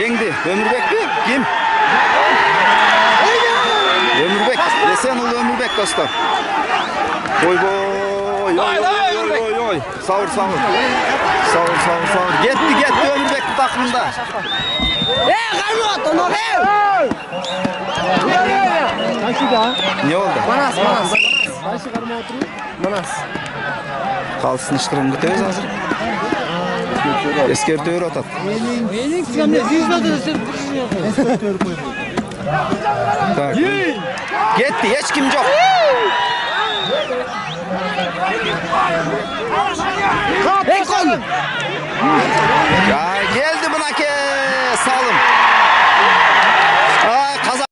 Endi Ömürbek mi? Kim? Ömürbek. Esenul Ömürbek dostlar. Oy boy. Oy. Savur. Gitti Ömürbek takımında. Karnot onu Ne oldu? Manas. Kalsın iştirim gidiyoruz hazır. Eskertör atat. Gitti hiç kim yok. Ya geldi buna ki salım. Kaza.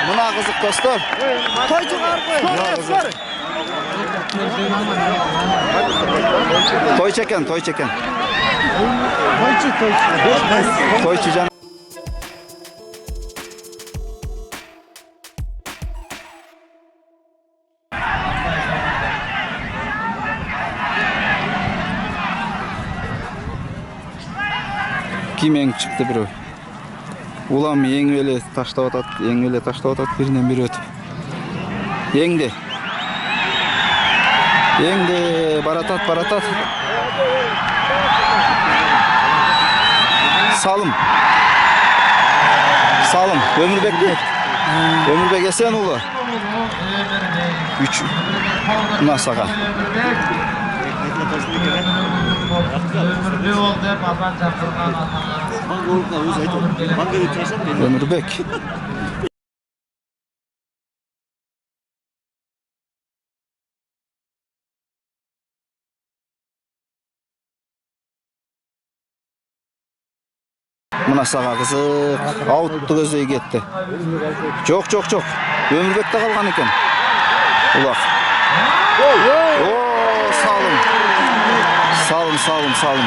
Buna kızık dostlar. Toy çeken. Toyçu can. Kim eng çıktı biri? Ulan eng öyle taşlap atat, birinden biri ötüp. Yengdi. Baratat. Salım. Ömürbek Esenulu. 3. Nasaka. Ömürbek. Mına sağa kızık. Avuttu gözüye gitti. Çok. Ömürbek'te kalgan eken. Ulak. Salım.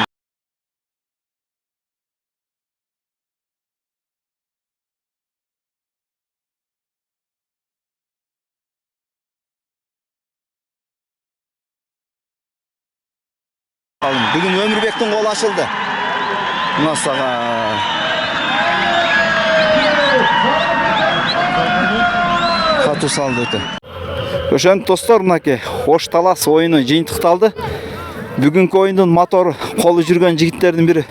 Bugün Ömürbek'ten kol açıldı. Nasıl Katu saldı öte. Öşen dostlar mınaki hoş talas oyunu жыйынтыкталды. Bugünkü oyunun motor kolu жүрген жигиттердин biri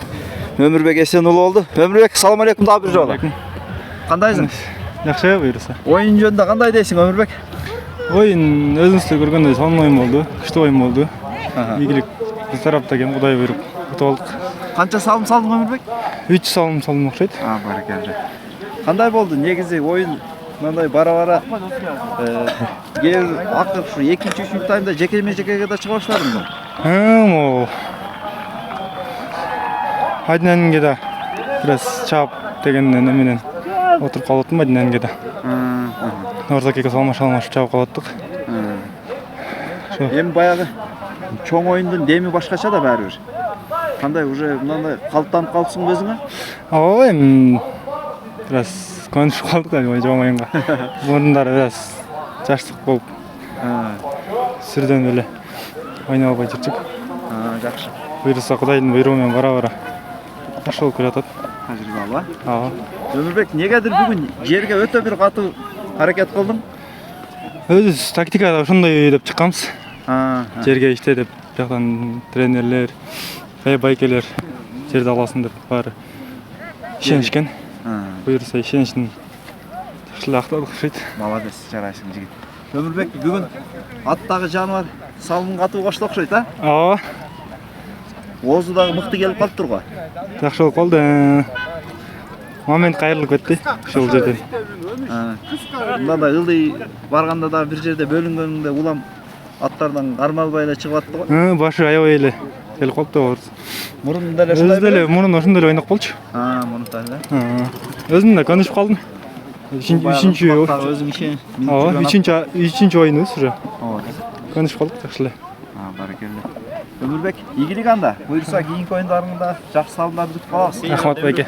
Ömürbek Esenulu oldu. Ömürbek салам алейкум да bir жолу. Кандайсың? Жакшы буйруса. Oyun жөнүндө кандай дейсиң Ömürbek? Oyun өзүңүздө көргөндөй сонун oyun болду. Күчтүү oyun болду. Ийгилик биз тарапта экен, Кудай буйруп утуп алдык. Канча салым салдың Ömürbek? 3 салым салдым окшойт. Баракалла. Кандай болду? Негизи oyun мындай бара-бара акыр ушу 2-3 таймда жекеме-жекеге да чыга баштадыңбы? Могу. Айдынанге да бираз чаап дегенден менен отуруп калыптым Айдынанге да. Орзакеге салмаш чаап калаттык. Эми баягы чоң оюндун деми башкача да баары бир. Кандай уже мындай калыптанып калыпсың өзүңө? Ооба, эми бираз көнүшүп калдык да чоң оюнга. Мурдары бираз жаштык болуп, сүрдөн эле ойной албай жүрчүк. Жакшы. Буйруса Кудайдын буйругу менен бара-бара жакшы болуп келатат. Тажрыйба. Ооба. Ömürbek негедир бүгүн жерге өтө бир катуу аракет кылдың? Өзүбүз тактикада ошондой деп чыкканбыз. Жерге иште деп, жактан тренерлер, байкелер жерди аласың деп баары ишенишкен. Буйруса ишеничин жакшы актадык окшойт. Молодец, жарайсың жигит. Ömürbek бүгүн аттагы жаныбар салым катуу кошту окшойт, а? Ооба. Оозу дагы мыкты келип калыптыр го. Жакшы болуп калды. Момент кайрылып кетти ушул жерден. Мындай ылдый барганда да бир жерде бөлүнгөнүндө улам аттардан кармалбай эле чыгып атты го. Башы аябай эле келип калыптыр. Мурунда эле ушундай эле мурун ошондой эле ойноп болчу. Мурунда эле. Өзүм да көнүшүп калдым. Үчүнчү өзүң ишен. Ооба, үчүнчү оюнубуз уже. Konuşup kaldık жакшы эле. Barakalla. Ömürbek, iyilik anda. Buyursa keyinki oyunlarında жақсы салымдарды күтіп қаласыз. Рахмат байке.